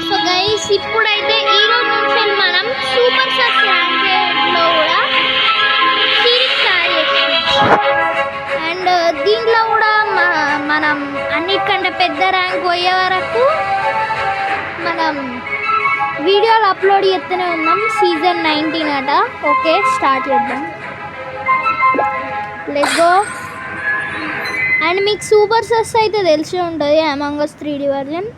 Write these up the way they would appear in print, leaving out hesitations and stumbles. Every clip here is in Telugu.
సో గైస్ ఇప్పుడైతే ఈరోజు నుంచి మనం సూపర్ సస్ ర్యాంకెడ్లో కూడా సిరీస్ స్టార్ట్ చేస్తున్నాం. అండ్ దీంట్లో కూడా మనం అన్నిటికంటే పెద్ద ర్యాంక్ పోయే వరకు మనం వీడియోలు అప్లోడ్ చేస్తూనే ఉన్నాం. సీజన్ 19 అట. ఓకే, స్టార్ట్ చేద్దాం. Let's go. అండ్ మీకు సూపర్ సస్ అయితే తెలిసి ఉంటుంది, among us 3D version.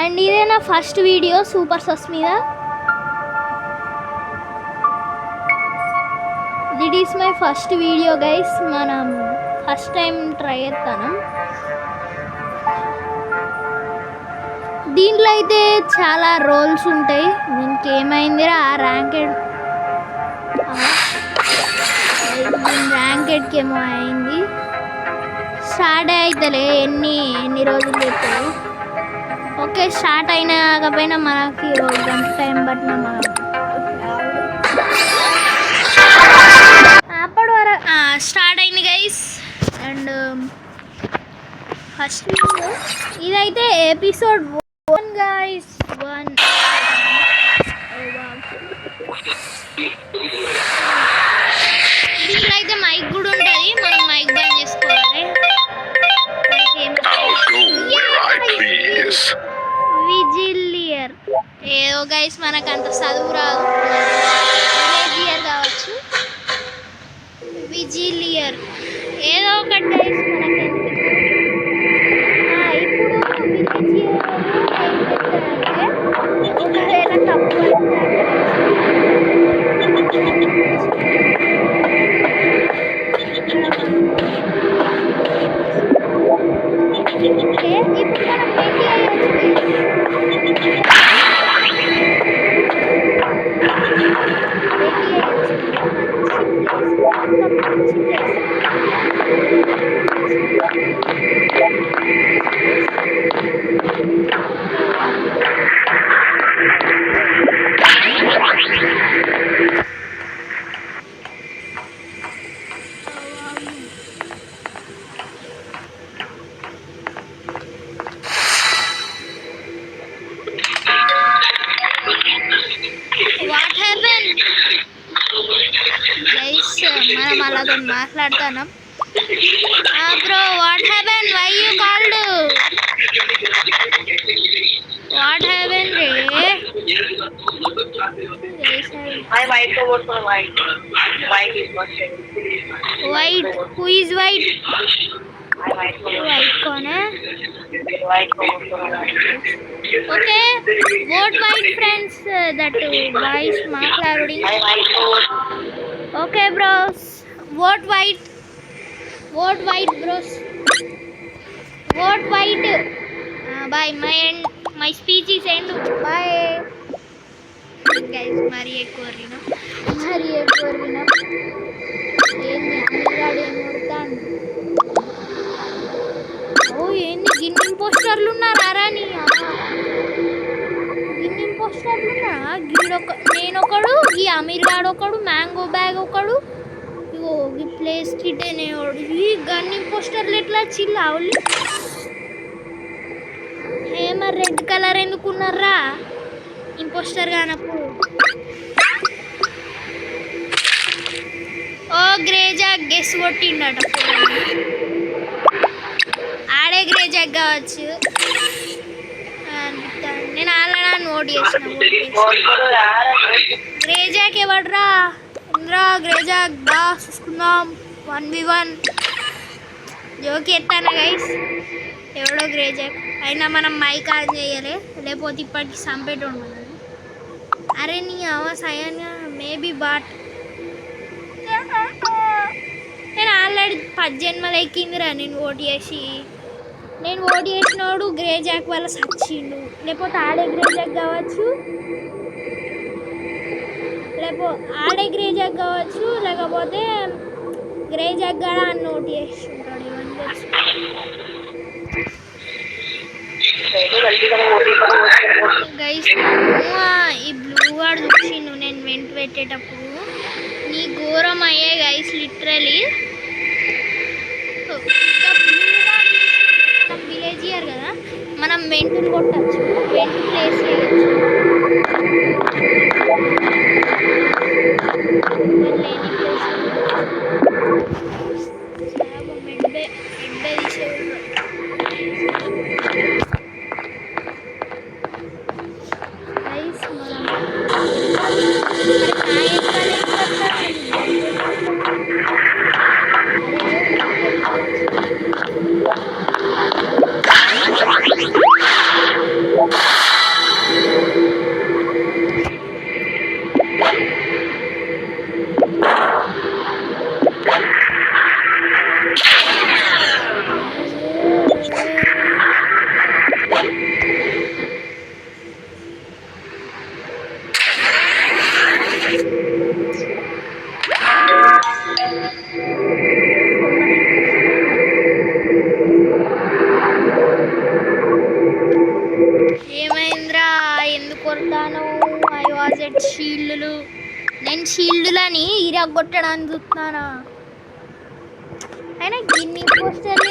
And ఇదే నా ఫస్ట్ వీడియో సూపర్ సస్ మీద. This is my first video guys. మనం ఫస్ట్ టైం ట్రై చేస్తాను. దీంట్లో అయితే చాలా రోల్స్ ఉంటాయి. దీనికి ఏమైందిరా ర్యాంకెడ్కి ఏమో అయింది. స్టార్ట్ అవుతలే ఎన్ని రోజులు చెప్తారు. ఓకే, స్టార్ట్ అయినా కాకపోయినా మనకి గంట టైం పట్టిన మనం అప్పటి వరకు స్టార్ట్ అయింది గైస్. అండ్ ఫస్ట్ వీడియో ఇదైతే ఎపిసోడ్ 1 గైస్. 1 దీంట్లో అయితే మైక్ కూడా ఉంటుంది. మనం మైక్ బంద్ చేసుకోవాలి. విజిలియర్ ఏదో గైస్, మనకు అంత చదువు రాదు. విజిలియర్ కావచ్చు, విజిలియర్ ఏదో ఒకటి గైస్. మనకి ఇప్పుడు విజిలియర్ ఒకవేళ తప్పు మనం అలాగే మాట్లాడతాను. Bro, what happen? Why you called? What happen రే? White who is white? White कौन है? Okay, vote white friends. That voice మాట్లాడి. Okay bros, vote white bros, vote white. Bye, my speech is end. Bye guys. మరి ఎక్కువ ఏంది అన్నిగాడు ఏం కొడతాను. ఏంది గిన్ని పోస్టర్లు ఉన్నారా? నీ గిన్ని పోస్టర్లు ఉన్నారా? నేనొకడు, ఈ అమీర్ గాడు ఒకడు, మ్యాంగో బ్యాగ్ ఒకడు, ఇగో ఈ ప్లేస్ కిట్ అనేవాడు. ఈ గన్ని పోస్టర్లు ఎట్లా చిల్లావులు? మరి రెడ్ కలర్ ఎందుకున్నారా ఇంపోస్టర్ కానప్పుడు? ఓ గ్రేజాక్ గెస్ కొట్టిండట. ఆడే గ్రేజాక్ కావచ్చు. నేను ఆల్రెడీ నోట్ చేసిన. గ్రేజాక్ ఎవడ్రా? ఇంద్రా గ్రేజాక్ దా చూసుకుందాం. 1v1 జోకి ఎత్తాను గైస్. ఎవడో గ్రేజాక్ అయినా మనం మైక్ ఆన్ చేయలే, లేకపోతే ఇప్పటికి చంపేటోడు మనం. అరే నీ సయాన్గా మేబీ బాట్. నేను ఆల్రెడీ 10 జన్మలు ఎక్కిందిరా నేను ఓటు చేసినోడు గ్రేజాక్ వల్ల సచ్చిండు. లేకపోతే ఆడే గ్రేజాక్ కావచ్చు, లేకపోతే గ్రేజాక్ కాడా అని ఓటు చేస్తుంటాడు. ఇవన్నీ గైస్ ఈ బ్లూ వాడు చూసిండు నేను వెంట పెట్టేటప్పుడు నీ ఘోరం అయ్యే గైస్ లిటరలీ మనం విలేజ్ ఇయర్ కదా మనం వెంటులు కొట్టచ్చు వెంటు ప్లేస్ చేయొచ్చు లేని ప్లేస్ ఏమైందిరా ఎందుకు కొడతాను ఐ వాజ్ ఎట్ షీల్డ్లు నేను షీల్డ్లని ఇరగొట్టడానికి చూస్తున్నానా అయినా గిన్ని poster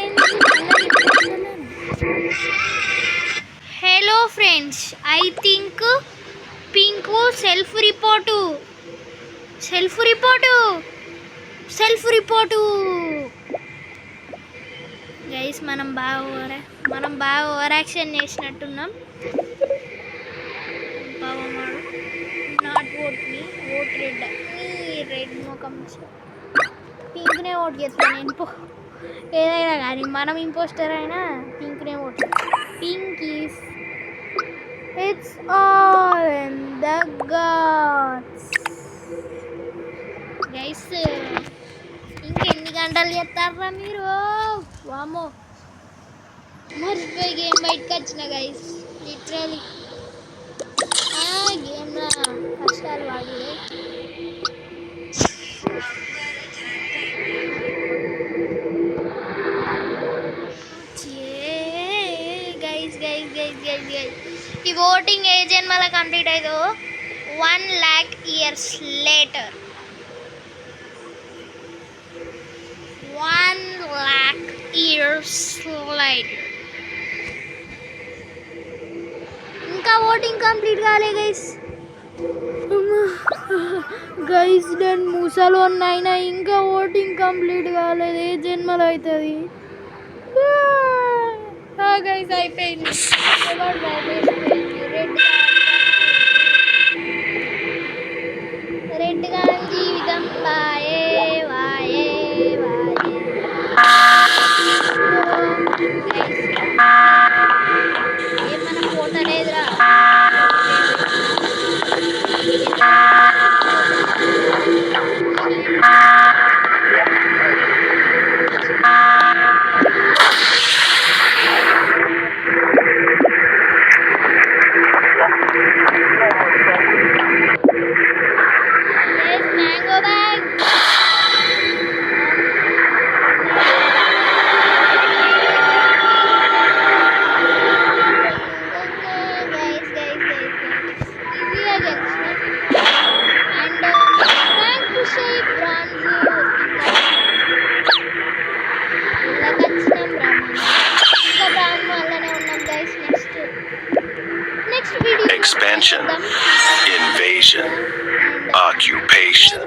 hello friends I think pink self report guys మనం బాగా ఓవర్ యాక్షన్ చేసినట్టున్నాం పావమాడు not vote me vote red ముఖం పింక్నే ఓట్ చేస్తాను నేను ఏదైనా కానీ మనం ఇంపోస్టర్ అయినా పింక్నే vote pink is it's all in the gods guys ఇంకెన్ని గంటలు చేస్తారా మీరు వామో మర్చిపోయి గేమ్ బయటకు వచ్చిన గైస్ లిటరలీ గేమ్లో కష్టాలు వాడి ఈ ఓటింగ్ ఏ జన్మల కంప్లీట్ అయ్యో 1 lakh years later 1 lakh years later ఇంకా ఓటింగ్ కంప్లీట్ కాలే గైస్ నేను ముసలు అయినా ఇంకా ఓటింగ్ కంప్లీట్ కాలేదు ఏ జన్మలో అవుతుంది గైస్ అయిపోయింది రెడ్ గా జీవితం వాయే వాయే ఏమన్నా ఫోటో లేదురా mango bag. Expansion, invasion, occupation.